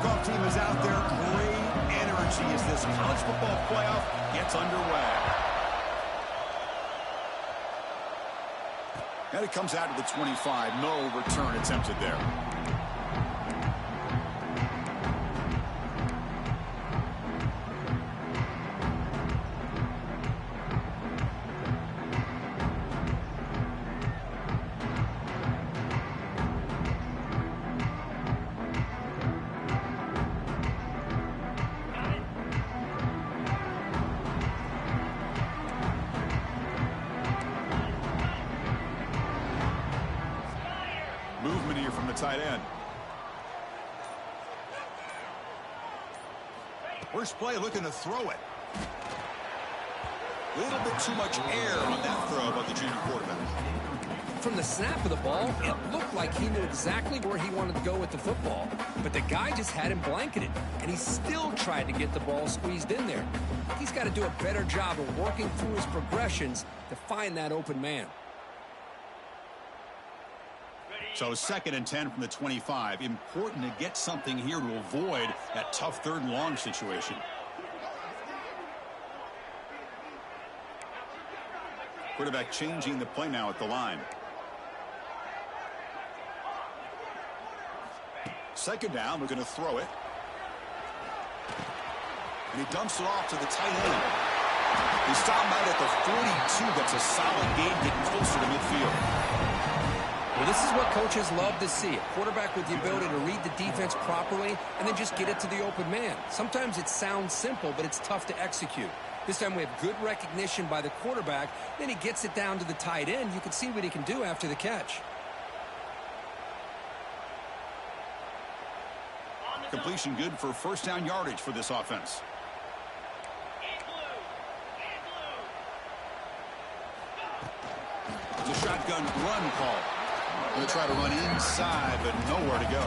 kickoff team is out there. Great energy as this college football playoff gets underway. And it comes out to the 25. No return attempted there. Movement here from the tight end. First play, looking to throw it. A little bit too much air on that throw by the junior quarterback. From the snap of the ball, it looked like he knew exactly where he wanted to go with the football. But the guy just had him blanketed, and he still tried to get the ball squeezed in there. He's got to do a better job of working through his progressions to find that open man. So 2nd and 10 from the 25. Important to get something here to avoid that tough 3rd and long situation. Quarterback changing the play now at the line. 2nd down, we're going to throw it. And he dumps it off to the tight end. He stopped out at the 42. That's a solid gain, getting closer to midfield. Well, this is what coaches love to see. A quarterback with the ability to read the defense properly and then just get it to the open man. Sometimes it sounds simple, but it's tough to execute. This time we have good recognition by the quarterback. Then he gets it down to the tight end. You can see what he can do after the catch. Completion good for 1st down yardage for this offense. It's a shotgun run call. Going to try to run inside, but nowhere to go.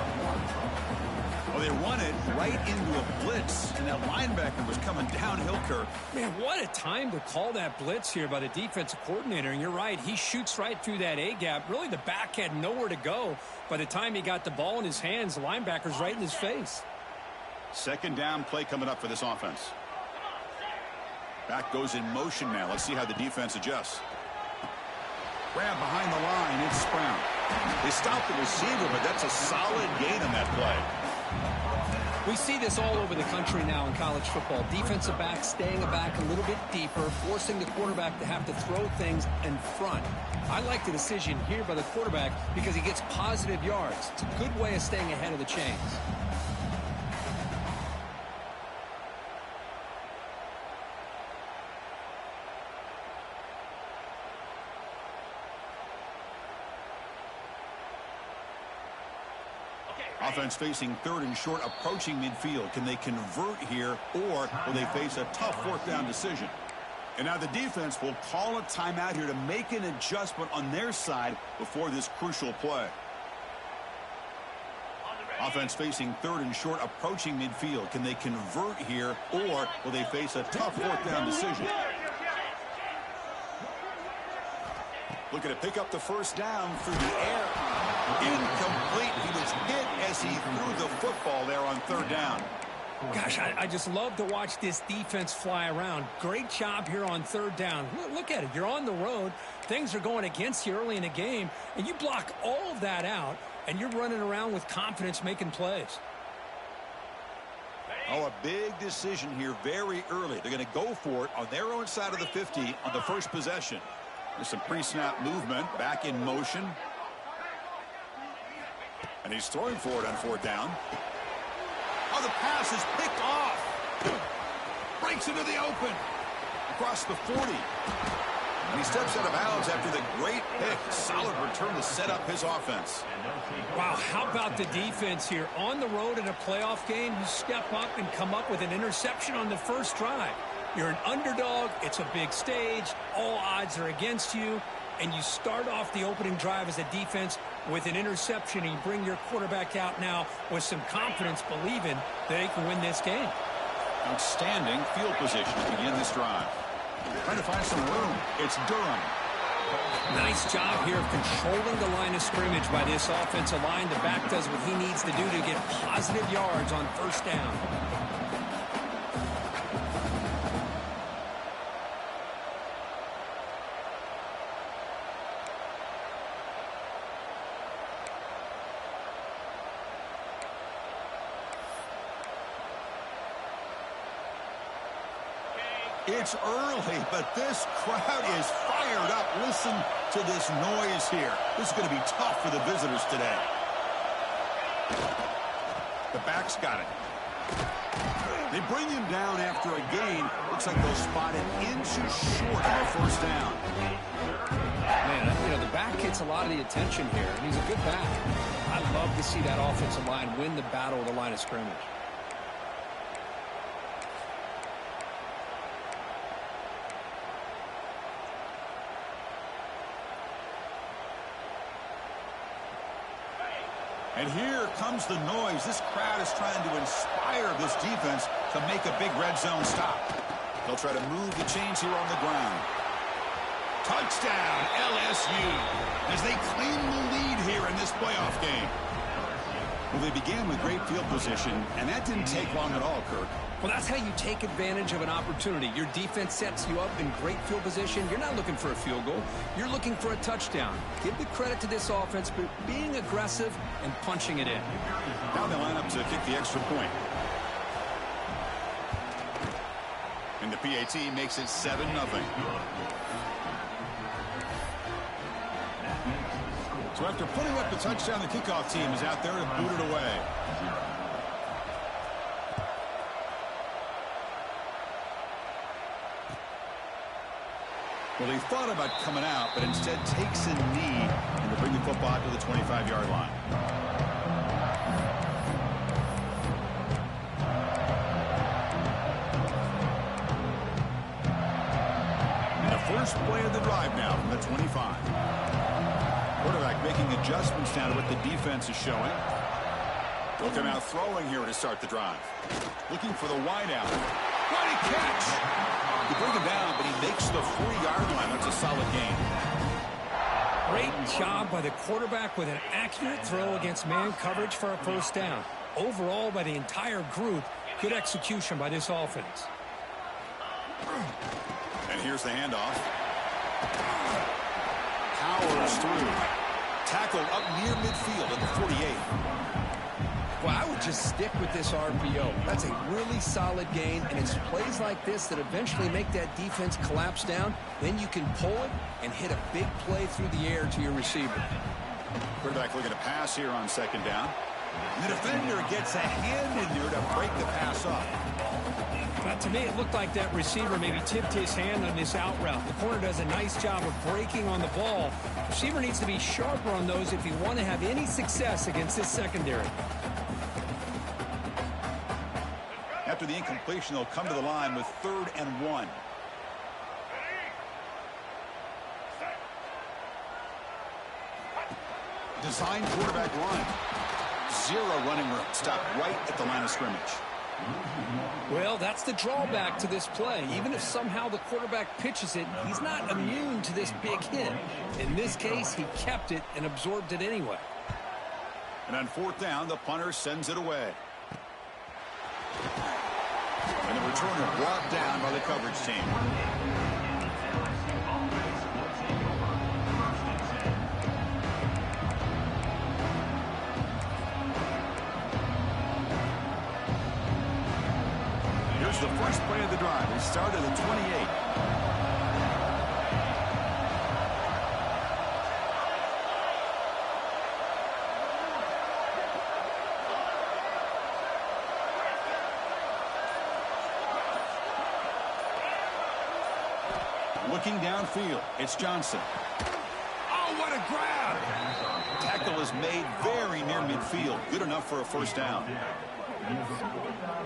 Well, they run it right into a blitz, and that linebacker was coming downhill, Kirk. Man, what a time to call that blitz here by the defensive coordinator. And you're right, he shoots right through that A-gap. Really, the back had nowhere to go. By the time he got the ball in his hands, the linebacker's right in his face. 2nd down play coming up for this offense. Back goes in motion now. Let's see how the defense adjusts. Grab behind the line. It's Brown. They stopped the receiver, but that's a solid gain on that play. We see this all over the country now in college football. Defensive backs staying back a little bit deeper, forcing the quarterback to have to throw things in front. I like the decision here by the quarterback because he gets positive yards. It's a good way of staying ahead of the chains. Offense facing 3rd and short, approaching midfield. Can they convert here, or will they face a tough 4th down decision? And now the defense will call a timeout here to make an adjustment on their side before this crucial play. Offense facing 3rd and short, approaching midfield. Can they convert here, or will they face a tough 4th down decision? Looking to pick up the 1st down through the air. Incomplete. He was hit as he threw the football there on 3rd down. Gosh, I just love to watch this defense fly around. Great job here on 3rd down. Look at it. You're on the road. Things are going against you early in the game, and you block all of that out, and you're running around with confidence making plays. Oh, a big decision here very early. They're going to go for it on their own side of the 50 on the 1st possession. There's some pre-snap movement, back in motion. And he's throwing for it on 4th down. Oh, the pass is picked off. Breaks into the open. Across the 40. And he steps out of bounds after the great pick. Solid return to set up his offense. Wow, how about the defense here? On the road in a playoff game, you step up and come up with an interception on the 1st drive. You're an underdog. It's a big stage. All odds are against you. And you start off the opening drive as a defense with an interception, and you bring your quarterback out now with some confidence, believing that they can win this game. Outstanding field position to begin this drive. Trying to find some room. It's Durham. Nice job here of controlling the line of scrimmage by this offensive line. The back does what he needs to do to get positive yards on first down. It's early, but this crowd is fired up. Listen to this noise here. This is going to be tough for the visitors today. The back's got it. They bring him down after a gain. Looks like they'll spot it inches short of a first down. Man, you know, the back gets a lot of the attention here, and he's a good back. I love to see that offensive line win the battle of the line of scrimmage. And here comes the noise. This crowd is trying to inspire this defense to make a big red zone stop. They'll try to move the chains here on the ground. Touchdown, LSU, as they claim the lead here in this playoff game. Well, they began with great field position, and that didn't take long at all, Kirk. Well, that's how you take advantage of an opportunity. Your defense sets you up in great field position. You're not looking for a field goal. You're looking for a touchdown. Give the credit to this offense for being aggressive and punching it in. Now they line up to kick the extra point. And the PAT makes it 7-0. So after putting up the touchdown, the kickoff team is out there to boot it away. Well, he thought about coming out, but instead takes a knee and to bring the football to the 25-yard line. And the first play of the drive now from the 25. Quarterback making adjustments now to what the defense is showing. They'll come out throwing here to start the drive. Looking for the wideout. What a catch! You bring him down, but he makes the 40-yard line. That's a solid gain. Great job by the quarterback with an accurate throw against man coverage for a first down. Overall, by the entire group, good execution by this offense. And here's the handoff. Powers through. Tackled up near midfield at the 48. Well, I would just stick with this RPO. That's a really solid gain, and it's plays like this that eventually make that defense collapse down. Then you can pull it and hit a big play through the air to your receiver. Quarterback looking to pass here on second down. And the defender gets a hand in there to break the pass up. To me, it looked like that receiver maybe tipped his hand on this out route. The corner does a nice job of breaking on the ball. The receiver needs to be sharper on those if you want to have any success against this secondary. After the incompletion, they'll come to the line with 3rd and 1. Design quarterback line. 0 running room. Stop right at the line of scrimmage. Well, that's the drawback to this play. Even if somehow the quarterback pitches it, he's not immune to this big hit. In this case, he kept it and absorbed it anyway. And on 4th down, the punter sends it away. And the returner brought down by the coverage team. Here's the first play of the drive. They start at the 28. Looking downfield, it's Johnson. Oh, what a grab! Tackle is made very near midfield. Good enough for a first down.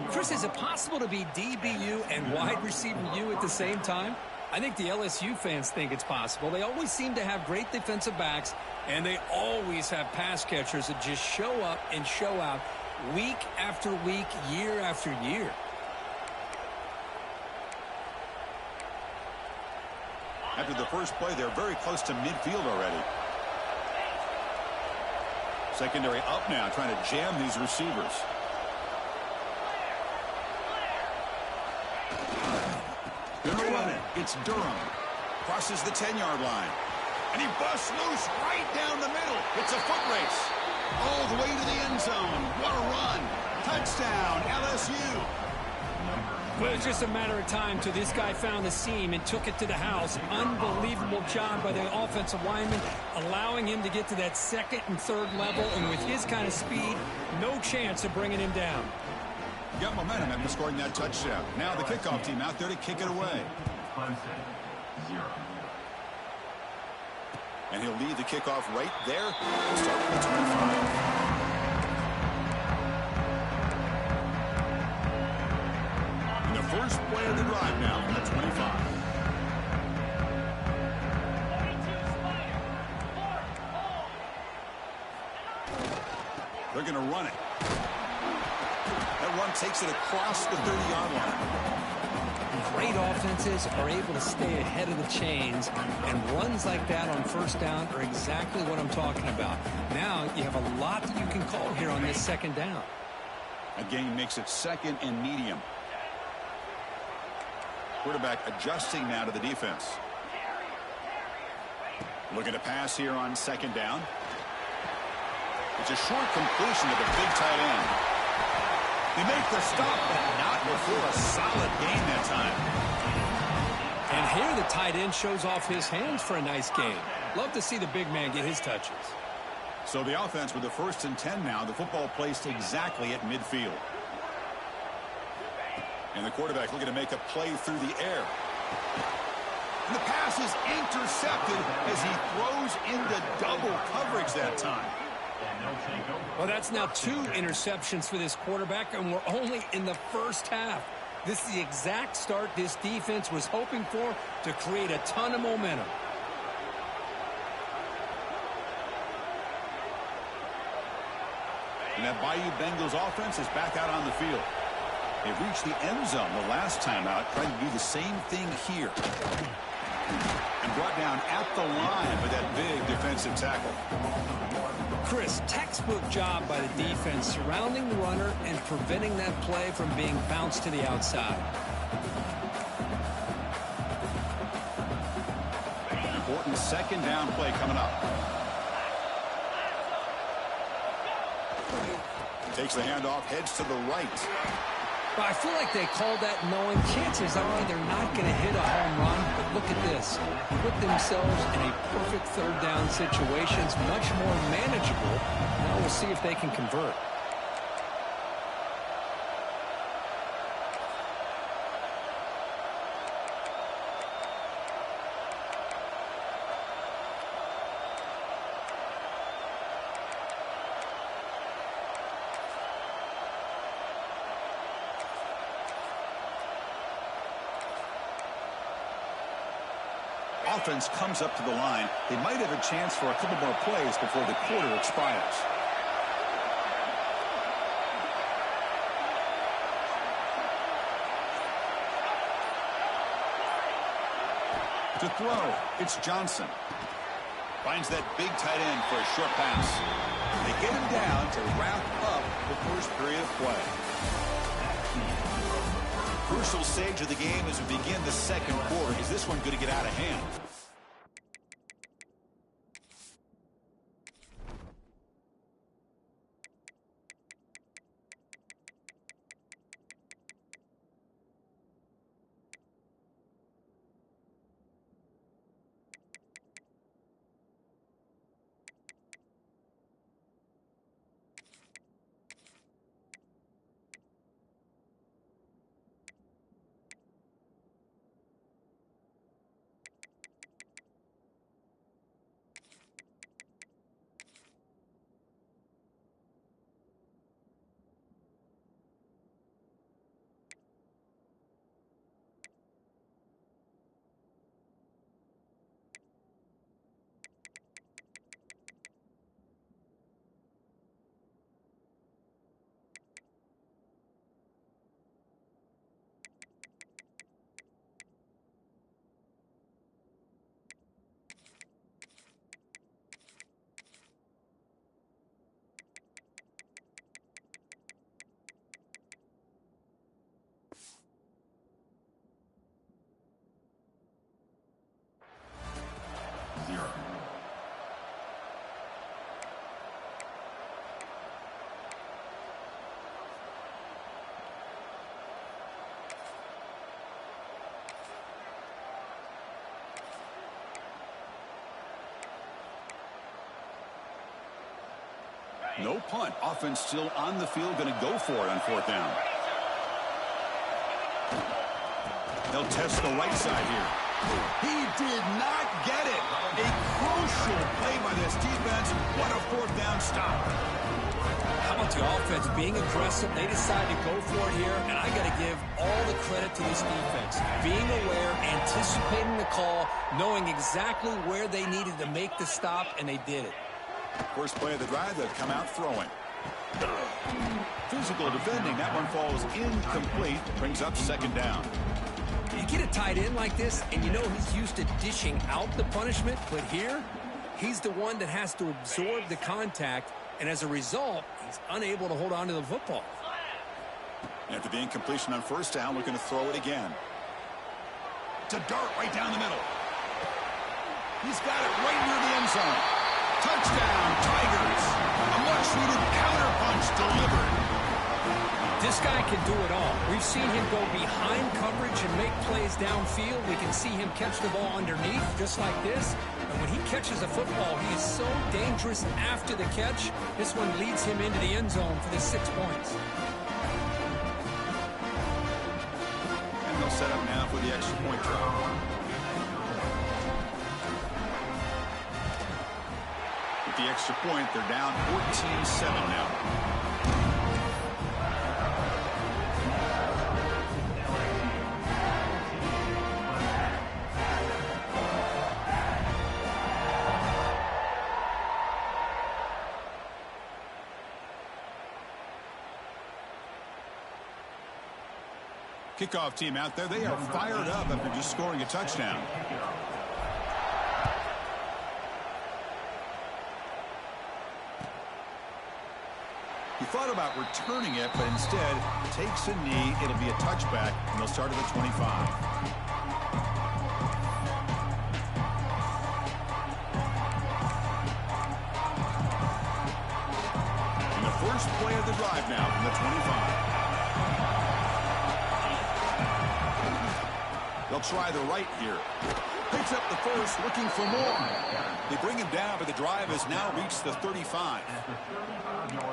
Chris, is it possible to be DBU and wide receiver U at the same time? I think the LSU fans think it's possible. They always seem to have great defensive backs, and they always have pass catchers that just show up and show out week after week, year after year. After the first play, they're very close to midfield already. Secondary up now, trying to jam these receivers. Gonna run it. It's Durham. Crosses the 10-yard line. And he busts loose right down the middle. It's a foot race. All the way to the end zone. What a run. Touchdown, LSU. Well, it was just a matter of time till this guy found the seam and took it to the house. Unbelievable job by the offensive lineman, allowing him to get to that second and third level. And with his kind of speed, no chance of bringing him down. Got momentum after scoring that touchdown. Now the kickoff team out there to kick it away. And he'll lead the kickoff right there. Start with the 25. And the first play of the drive now from the 25. They're going to run it. That run takes it across the 30-yard line. Great offenses are able to stay ahead of the chains, and runs like that on first down are exactly what I'm talking about. Now you have a lot that you can call here on this second down. A gain makes it second and medium. Quarterback adjusting now to the defense. Looking to pass here on second down. It's a short completion to the big tight end. They make the stop, but not before a solid gain that time. And here the tight end shows off his hands for a nice gain. Love to see the big man get his touches. So the offense with the 1st and 10 now. The football placed exactly at midfield. And the quarterback looking to make a play through the air. And the pass is intercepted as he throws into double coverage that time. Well, that's now 2 interceptions for this quarterback, and we're only in the first half. This is the exact start this defense was hoping for to create a ton of momentum. And that Bayou Bengals offense is back out on the field. They reached the end zone the last time out, trying to do the same thing here. And brought down at the line with that big defensive tackle. Chris, textbook job by the defense surrounding the runner and preventing that play from being bounced to the outside. An important second down play coming up. Takes the handoff, heads to the right. But I feel like they called that knowing chances are they're not going to hit a home run. But look at this. Put themselves in a perfect third down situation. It's much more manageable. Now we'll see if they can convert. Offense comes up to the line. They might have a chance for a couple more plays before the quarter expires. To throw, it's Johnson. Finds that big tight end for a short pass. They get him down to wrap up the first period of play. Crucial stage of the game as we begin the second quarter. Is this one going to get out of hand? No punt. Offense still on the field, going to go for it on 4th down. They'll test the right side here. He did not get it. A crucial play by this defense. What a 4th down stop. How about the offense being aggressive? They decide to go for it here, and I got to give all the credit to this defense. Being aware, anticipating the call, knowing exactly where they needed to make the stop, and they did it. First play of the drive, they've come out throwing. Physical defending. That one falls incomplete. Brings up 2nd down. You get a tight end like this, and you know he's used to dishing out the punishment, but here, he's the one that has to absorb the contact, and as a result, he's unable to hold on to the football. After the incompletion on 1st down, looking to throw it again. To dart right down the middle. He's got it right near the end zone. Touchdown, Tigers. A much-needed counterpunch delivered. This guy can do it all. We've seen him go behind coverage and make plays downfield. We can see him catch the ball underneath, just like this. And when he catches a football, he is so dangerous after the catch. This one leads him into the end zone for the 6 points. And they'll set up now for the extra point try. With the extra point, they're down 14-7 now. Kickoff team out there. They are fired up after just scoring a touchdown. He thought about returning it, but instead takes a knee. It'll be a touchback, and they'll start at the 25. And the first play of the drive now from the 25. They'll try the right here. Picks up the first, looking for more. They bring him down, but the drive has now reached the 35.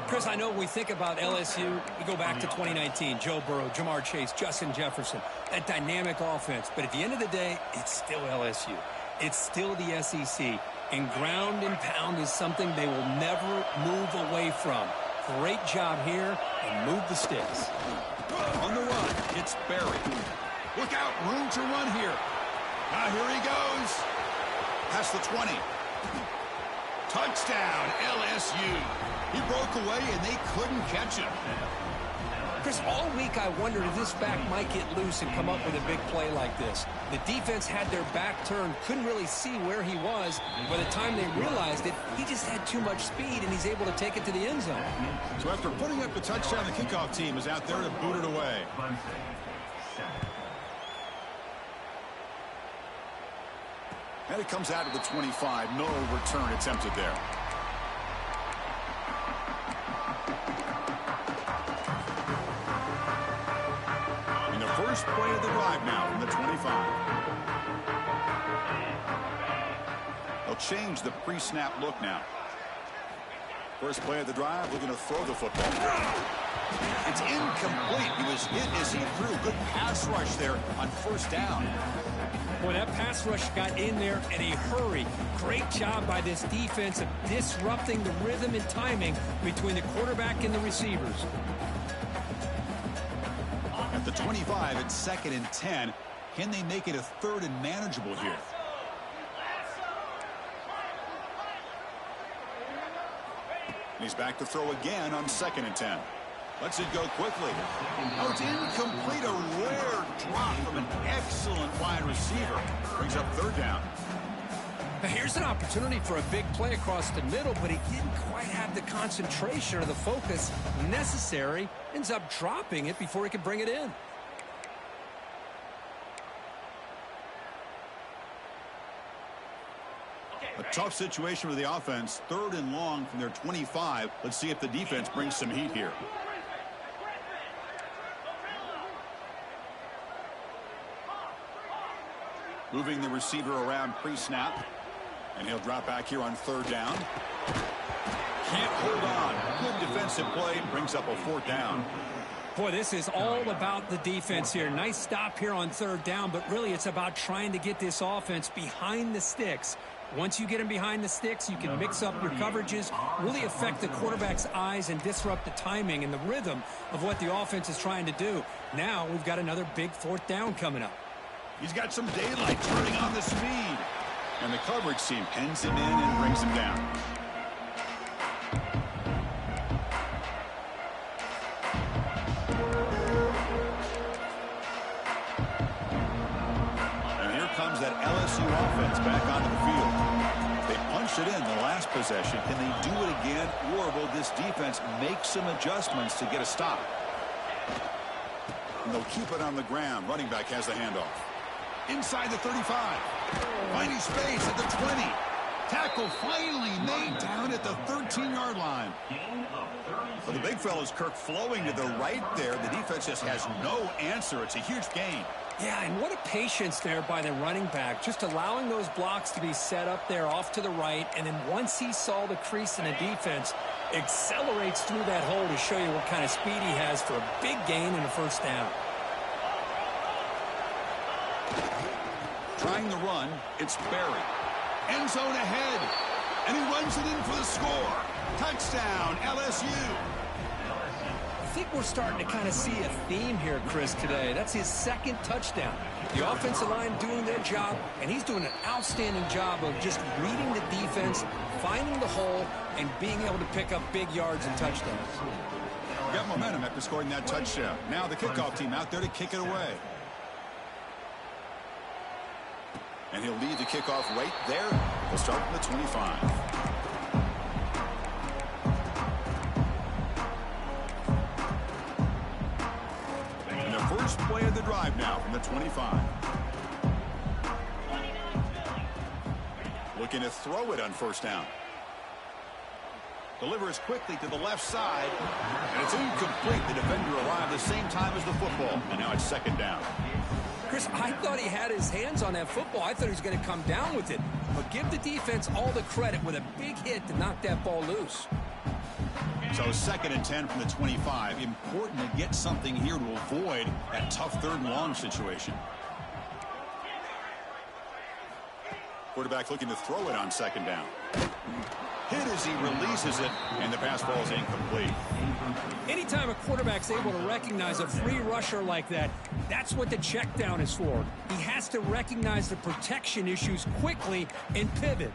Chris, I know when we think about LSU, we go back to 2019. Joe Burrow, Jamar Chase, Justin Jefferson, that dynamic offense. But at the end of the day, it's still LSU. It's still the SEC. And ground and pound is something they will never move away from. Great job here, and move the sticks. On the run, it's Barry. Look out, room to run here. Now here he goes. Past the 20. Touchdown, LSU. He broke away, and they couldn't catch him. Chris, all week I wondered if this back might get loose and come up with a big play like this. The defense had their back turned, couldn't really see where he was. By the time they realized it, he just had too much speed, and he's able to take it to the end zone. So after putting up the touchdown, the kickoff team is out there to boot it away. And it comes out to the 25. No return attempted there. And the first play of the drive now from the 25. They'll change the pre-snap look now. First play of the drive, looking to throw the football. It's incomplete. He was hit as he threw. Good pass rush there on 1st down. Boy, that pass rush got in there in a hurry. Great job by this defense of disrupting the rhythm and timing between the quarterback and the receivers. At the 25, it's 2nd and 10. Can they make it a 3rd and manageable here? And he's back to throw again on 2nd and 10. Lets it go quickly. Oh, it's incomplete. A rare drop from an excellent wide receiver. Brings up 3rd down. Now here's an opportunity for a big play across the middle, but he didn't quite have the concentration or the focus necessary. Ends up dropping it before he could bring it in. A tough situation for the offense. 3rd and long from their 25. Let's see if the defense brings some heat here. Moving the receiver around pre-snap. And he'll drop back here on 3rd down. Can't hold on. defensive play brings up a 4th down. Boy, this is all about the defense here. Nice stop here on 3rd down, but really it's about trying to get this offense behind the sticks. Once you get them behind the sticks, you can mix up your coverages, really affect the quarterback's eyes and disrupt the timing and the rhythm of what the offense is trying to do. Now we've got another big 4th down coming up. He's got some daylight turning on the speed. And the coverage team pins him in and brings him down. And here comes that LSU offense back onto the field. They punched it in the last possession. Can they do it again, or will this defense make some adjustments to get a stop? And they'll keep it on the ground. Running back has the handoff. Inside the 35. Finding space at the 20. Tackle finally made down at the 13-yard line. Well, the big fella's Kirk flowing to the right there. The defense just has no answer. It's a huge gain. Yeah, and what a patience there by the running back, just allowing those blocks to be set up there off to the right, and then once he saw the crease in the defense, accelerates through that hole to show you what kind of speed he has for a big gain and a 1st down. Trying the run, it's Barry. End zone ahead, and he runs it in for the score. Touchdown, LSU. I think we're starting to kind of see a theme here, Chris, today. That's his 2nd touchdown. The offensive line doing their job, and he's doing an outstanding job of just reading the defense, finding the hole, and being able to pick up big yards and touchdowns. Got momentum after scoring that touchdown. Now the kickoff team out there to kick it away. And he'll lead the kickoff right there. He'll start from the 25. And the first play of the drive now from the 25. Looking to throw it on 1st down. Delivers quickly to the left side. And it's incomplete. The defender arrived the same time as the football. And now it's 2nd down. Chris, I thought he had his hands on that football. I thought he was going to come down with it. But give the defense all the credit with a big hit to knock that ball loose. So 2nd and 10 from the 25. Important to get something here to avoid that tough 3rd and long situation. Quarterback looking to throw it on 2nd down. Hit as he releases it, and the pass ball is incomplete. Anytime a quarterback's able to recognize a free rusher like that, that's what the check down is for. He has to recognize the protection issues quickly and pivot.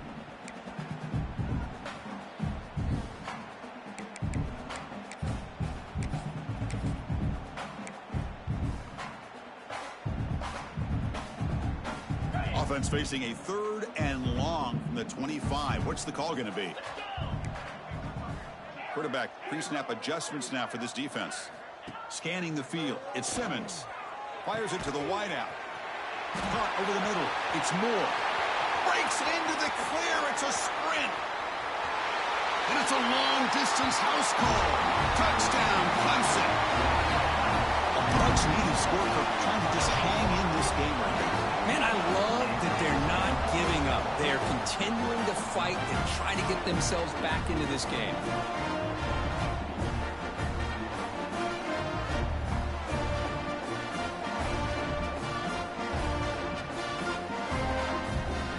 Offense facing a 3rd and long from the 25. What's the call going to be? Quarterback pre-snap adjustments now for this defense. Scanning the field. It's Simmons. Fires it to the wideout. Caught over the middle. It's Moore. Breaks into the clear. It's a sprint. And it's a long-distance house call. Touchdown, Clemson. A much-needed score for trying to just hang in this game right now. Man, I love that they're not giving up. They're continuing to fight and try to get themselves back into this game.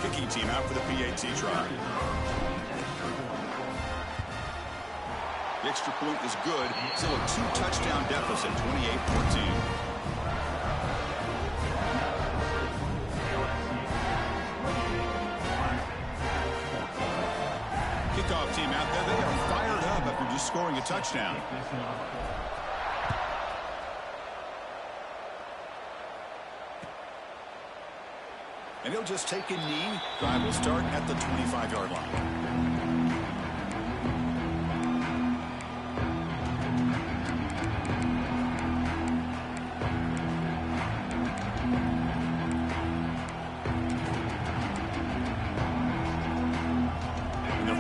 Kicking team out for the PAT try. The extra point is good. Still a 2-touchdown deficit, 28-14. Kickoff team out there. They are fired up after just scoring a touchdown. And he'll just take a knee. Drive will start at the 25-yard line.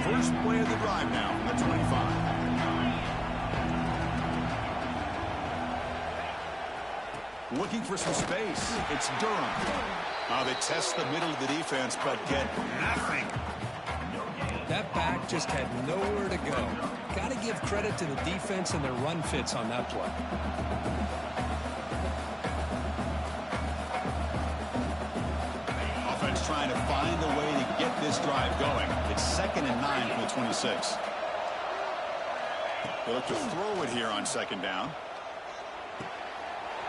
First play of the drive now from the 25. Looking for some space. It's Durham. They test the middle of the defense, but get nothing. That back just had nowhere to go. Got to give credit to the defense and their run fits on that play. Offense trying to find a way to get this drive going. It's 2nd and 9 from the 26. They look to throw it here on 2nd down.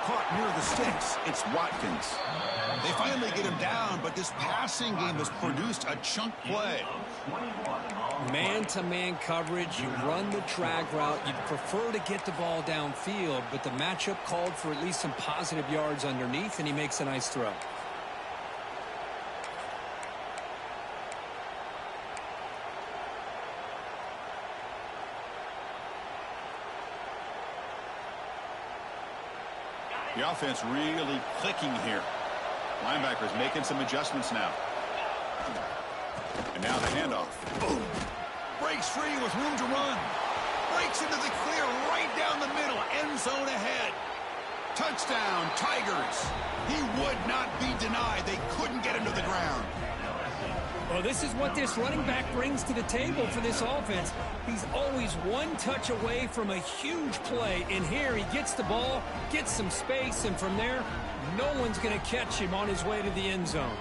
Caught near the sticks. It's Watkins. They finally get him down, but this passing game has produced a chunk play. Man-to-man coverage, you run the drag route. You'd prefer to get the ball downfield, but the matchup called for at least some positive yards underneath, and he makes a nice throw. The offense really clicking here. Linebackers making some adjustments now. And now the handoff. Boom. Breaks free with room to run. Breaks into the clear right down the middle. End zone ahead. Touchdown, Tigers. He would not be denied. They couldn't get him to the ground. Well, this is what this running back brings to the table for this offense. He's always one touch away from a huge play. And here he gets the ball, gets some space, and from there, no one's going to catch him on his way to the end zone.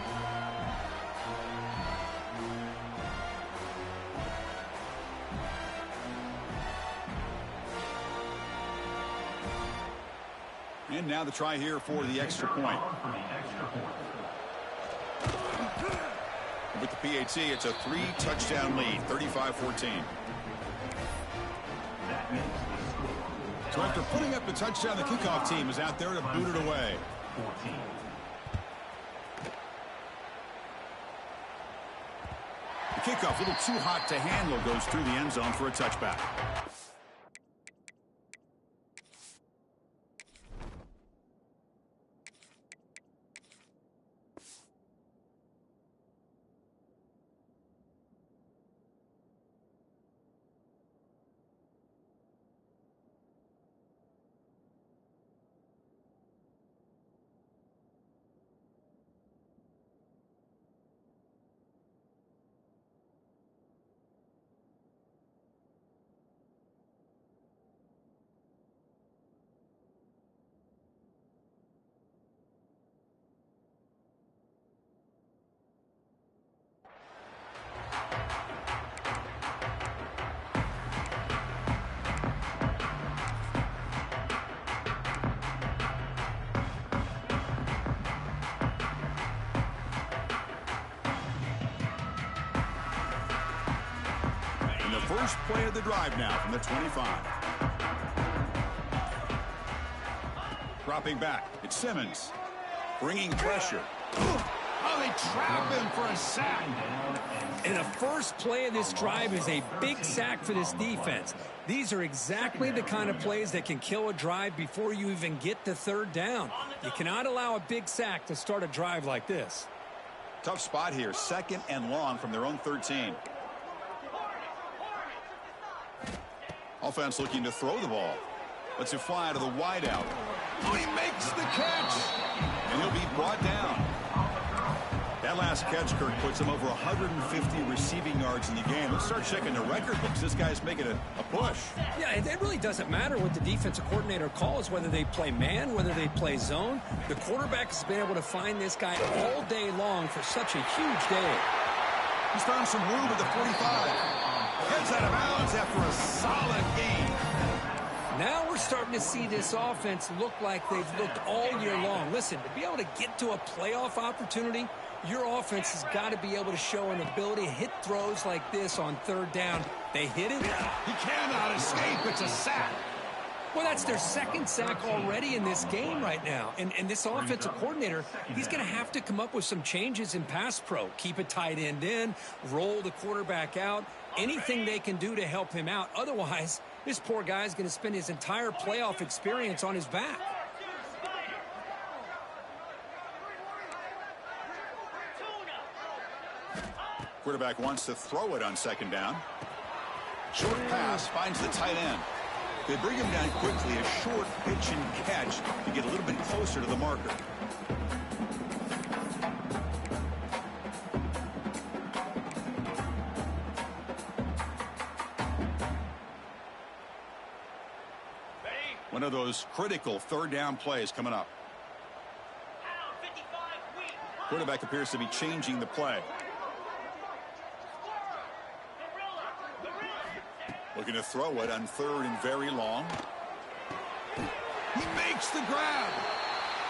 And now the try here for the extra point. With the PAT, it's a 3-touchdown lead, 35-14. So after putting up the touchdown, the kickoff team is out there to boot it away. The kickoff, a little too hot to handle, goes through the end zone for a touchback. First play of the drive now from the 25. Dropping back, it's Simmons. Bringing pressure. Oh, they trap him for a sack. And the first play of this drive is a big sack for this defense. These are exactly the kind of plays that can kill a drive before you even get to 3rd down. You cannot allow a big sack to start a drive like this. Tough spot here, 2nd and long from their own 13. Offense looking to throw the ball. Lets it fly to the wideout. Oh, he makes the catch. And he'll be brought down. That last catch, Kirk, puts him over 150 receiving yards in the game. Let's start checking the record books. This guy's making a push. Yeah, it really doesn't matter what the defensive coordinator calls, whether they play man, whether they play zone. The quarterback has been able to find this guy all day long for such a huge day. He's found some room at the 45. Heads out of bounds after a solid game. Now we're starting to see this offense look like they've looked all year long. Listen, to be able to get to a playoff opportunity, your offense has got to be able to show an ability to hit throws like this on 3rd down. They hit it. He cannot escape. It's a sack. Well, that's their 2nd sack already in this game right now. And this offensive coordinator, he's going to have to come up with some changes in pass pro. Keep a tight end in, roll the quarterback out, anything they can do to help him out. Otherwise, this poor guy's going to spend his entire playoff experience on his back. Quarterback wants to throw it on 2nd down. Short pass finds the tight end. They bring him down quickly, a short pitch and catch to get a little bit closer to the marker. One of those critical third down plays coming up. Quarterback appears to be changing the play. Looking to throw it on 3rd and very long. He makes the grab.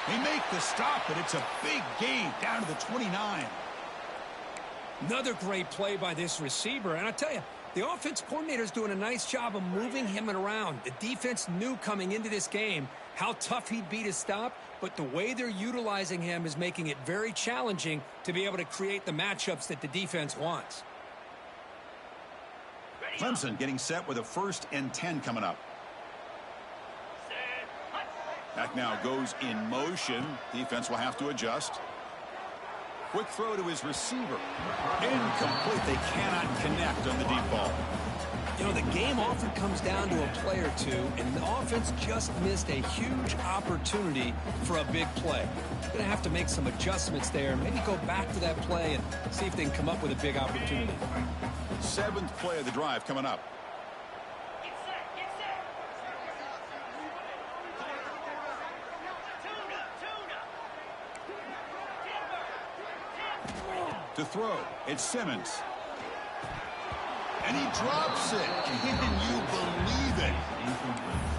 They make the stop, but it's a big gain down to the 29. Another great play by this receiver. And I tell you, the offense coordinator is doing a nice job of moving him around. The defense knew coming into this game how tough he'd be to stop, but the way they're utilizing him is making it very challenging to be able to create the matchups that the defense wants. Clemson getting set with a 1st and 10 coming up. Back now goes in motion. Defense will have to adjust. Quick throw to his receiver. Incomplete. They cannot connect on the deep ball. You know, the game often comes down to a play or two, and the offense just missed a huge opportunity for a big play. Going to have to make some adjustments there, maybe go back to that play and see if they can come up with a big opportunity. 7th play of the drive coming up. To throw, it's Simmons. And he drops it. Can you believe it?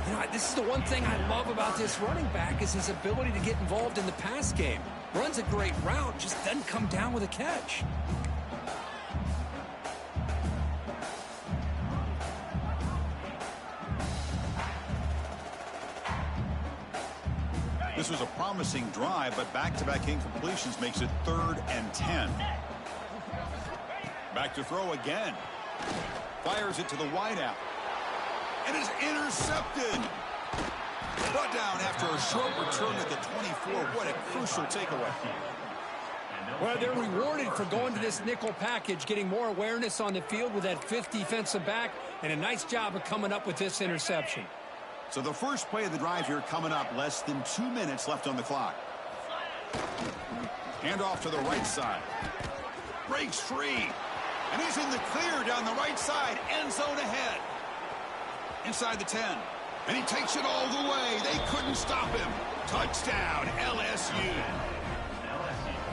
You know, this is the one thing I love about this running back is his ability to get involved in the pass game. Runs a great route, just doesn't come down with a catch. This was a promising drive, but back-to-back incompletions makes it 3rd and 10. Back to throw again. Fires it to the wideout. And is intercepted. Brought down after a short return at the 24. What a crucial takeaway. Well, they're rewarded for going to this nickel package, getting more awareness on the field with that 5th defensive back, and a nice job of coming up with this interception. So the first play of the drive here coming up, less than 2 minutes left on the clock. Hand off to the right side. Breaks free. And he's in the clear down the right side. End zone ahead. Inside the 10. And he takes it all the way. They couldn't stop him. Touchdown, LSU.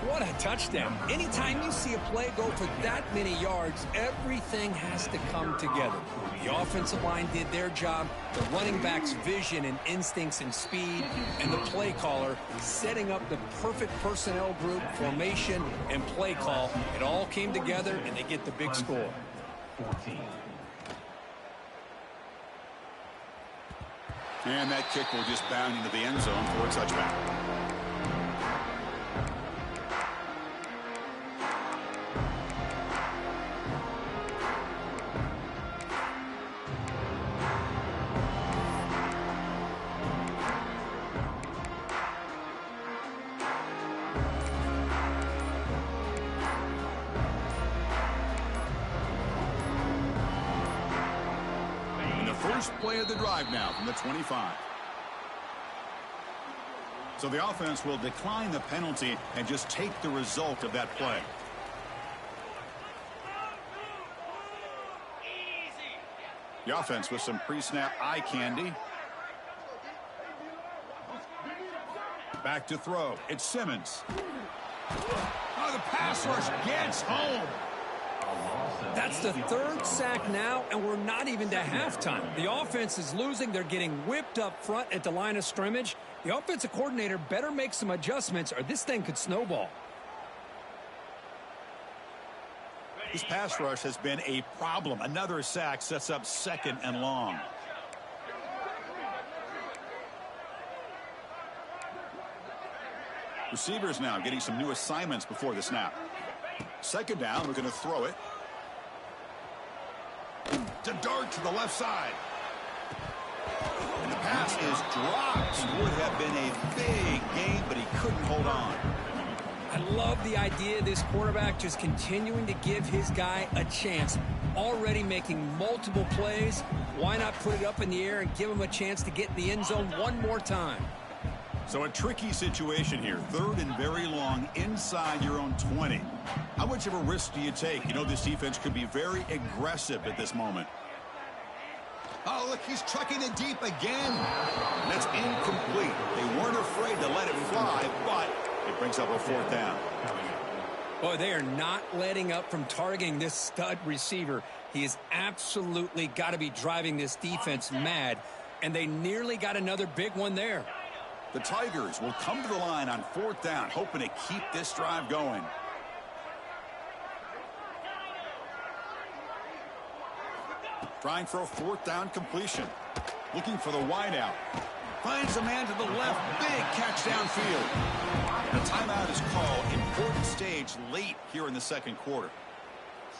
What a touchdown. Anytime you see a play go for that many yards, everything has to come together. The offensive line did their job, the running back's vision and instincts and speed, and the play caller setting up the perfect personnel group, formation, and play call. It all came together, and they get the big score. 14. And that kick will just bound into the end zone for a touchback. First play of the drive now from the 25. So the offense will decline the penalty and just take the result of that play. The offense with some pre-snap eye candy. Back to throw. It's Simmons. Oh, the pass rush gets home. That's the 3rd sack now, and we're not even to halftime. The offense is losing. They're getting whipped up front at the line of scrimmage. The offensive coordinator better make some adjustments, or this thing could snowball. This pass rush has been a problem. Another sack sets up 2nd and long. Receivers now getting some new assignments before the snap. 2nd down, we're going to throw it. To dart to the left side. And the pass is dropped. Would have been a big gain, but he couldn't hold on. I love the idea of this quarterback just continuing to give his guy a chance. Already making multiple plays. Why not put it up in the air and give him a chance to get in the end zone one more time? So a tricky situation here. 3rd and very long inside your own 20. How much of a risk do you take? You know this defense could be very aggressive at this moment. Oh, look, he's trucking it deep again. That's incomplete. They weren't afraid to let it fly, but it brings up a 4th down. Boy, they are not letting up from targeting this stud receiver. He has absolutely got to be driving this defense mad, and they nearly got another big one there. The Tigers will come to the line on 4th down, hoping to keep this drive going. Trying for a 4th down completion. Looking for the wideout. Finds a man to the left. Big catch downfield. The timeout is called. Important stage late here in the 2nd quarter.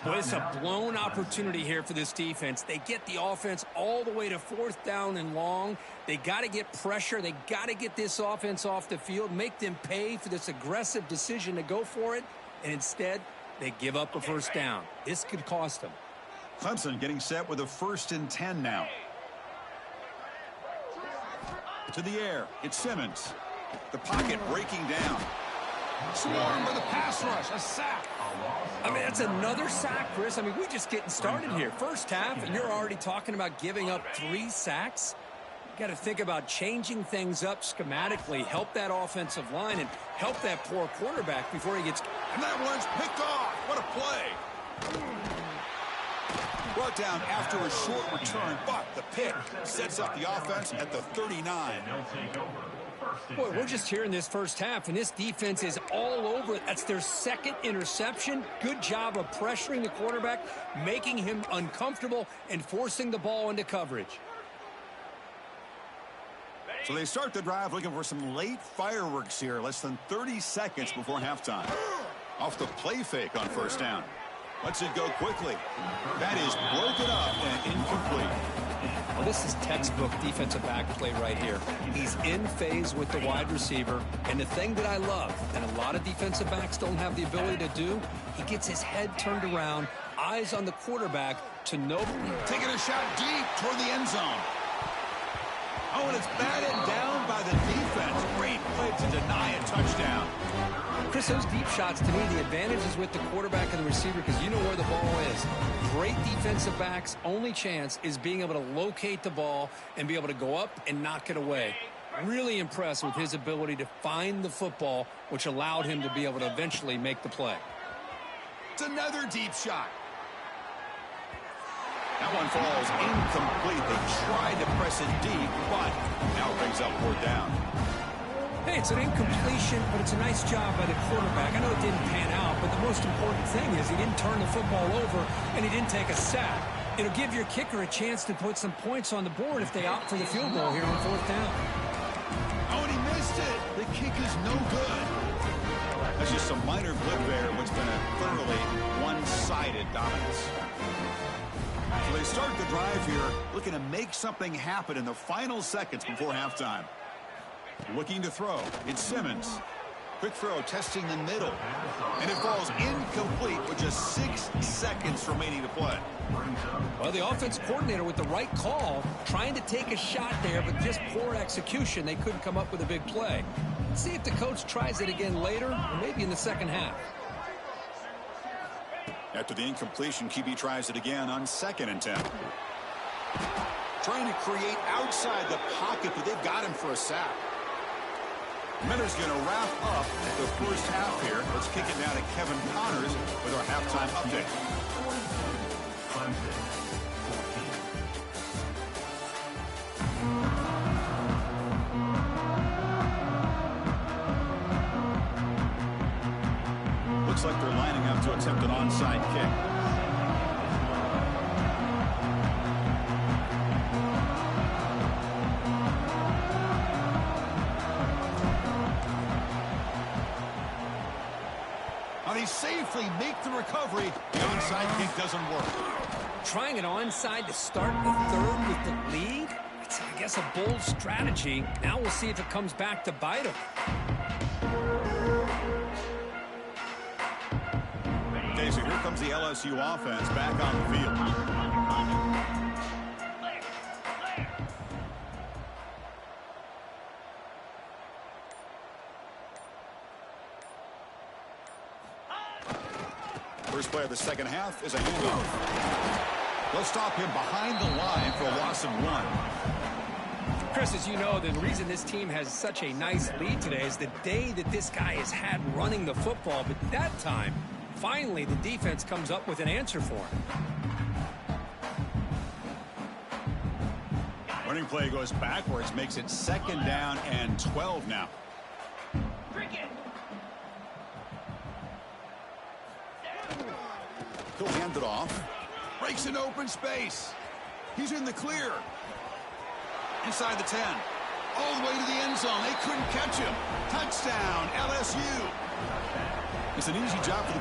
Well, it's a blown opportunity here for this defense. They get the offense all the way to 4th down and long. They got to get pressure. They got to get this offense off the field, make them pay for this aggressive decision to go for it, and instead they give up a 1st down. This could cost them. Clemson getting set with a 1st and 10 now. To the air, it's Simmons. The pocket breaking down. Swarmed by the pass rush, a sack. I mean, that's another sack, Chris. I mean, we're just getting started here. First half, and you're already talking about giving up 3 sacks. You got to think about changing things up schematically, help that offensive line, and help that poor quarterback before he gets... And that one's picked off. What a play. Brought down after a short return, but the pick sets up the offense at the 39. Boy, we're just here in this first half, and this defense is all over it. That's their 2nd interception. Good job of pressuring the quarterback, making him uncomfortable, and forcing the ball into coverage. So they start the drive looking for some late fireworks here, less than 30 seconds before halftime. Off the play fake on 1st down. Lets it go quickly. That is broken up and incomplete. Well, this is textbook defensive back play right here. He's in phase with the wide receiver, and the thing that I love, and a lot of defensive backs don't have the ability to do, he gets his head turned around, eyes on the quarterback to know. Taking a shot deep toward the end zone. Oh, and it's batted down by the defense. Great play to deny a touchdown. Chris, those deep shots, to me, the advantage is with the quarterback and the receiver because you know where the ball is. Great defensive backs' only chance is being able to locate the ball and be able to go up and knock it away. Really impressed with his ability to find the football, which allowed him to be able to eventually make the play. It's another deep shot. That one falls incomplete. They tried to press it deep, but now it brings up 4th down. Hey, it's an incompletion, but it's a nice job by the quarterback. I know it didn't pan out, but the most important thing is he didn't turn the football over, and he didn't take a sack. It'll give your kicker a chance to put some points on the board if they opt for the field goal here on 4th down. Oh, and he missed it. The kick is no good. That's just some minor blip there, what's been a thoroughly one-sided dominance. So they start the drive here, looking to make something happen in the final seconds before halftime. Looking to throw. It's Simmons. Quick throw, testing the middle. And it falls incomplete with just 6 seconds remaining to play. Well, the offense coordinator with the right call, trying to take a shot there, but just poor execution. They couldn't come up with a big play. Let's see if the coach tries it again later, or maybe in the 2nd half. After the incompletion, QB tries it again on 2nd and 10. Trying to create outside the pocket, but they've got him for a sack. Miller's going to wrap up the first half here. Let's kick it down to Kevin Connors with our halftime update. Looks like they're lining up to attempt an onside kick. They safely make the recovery. The onside kick doesn't work. Trying an onside to start the 3rd with the lead? It's, I guess, a bold strategy. Now we'll see if it comes back to bite him. Okay, so here comes the LSU offense back on the field. First play of the second half is a handoff. They'll stop him behind the line for a loss of 1. Chris, as you know, the reason this team has such a nice lead today is the day that this guy has had running the football. But that time, finally, the defense comes up with an answer for him. Running play goes backwards, makes it 2nd down and 12 now. He'll hand it off. Breaks an open space. He's in the clear. Inside the 10. All the way to the end zone. They couldn't catch him. Touchdown, LSU. It's an easy job for the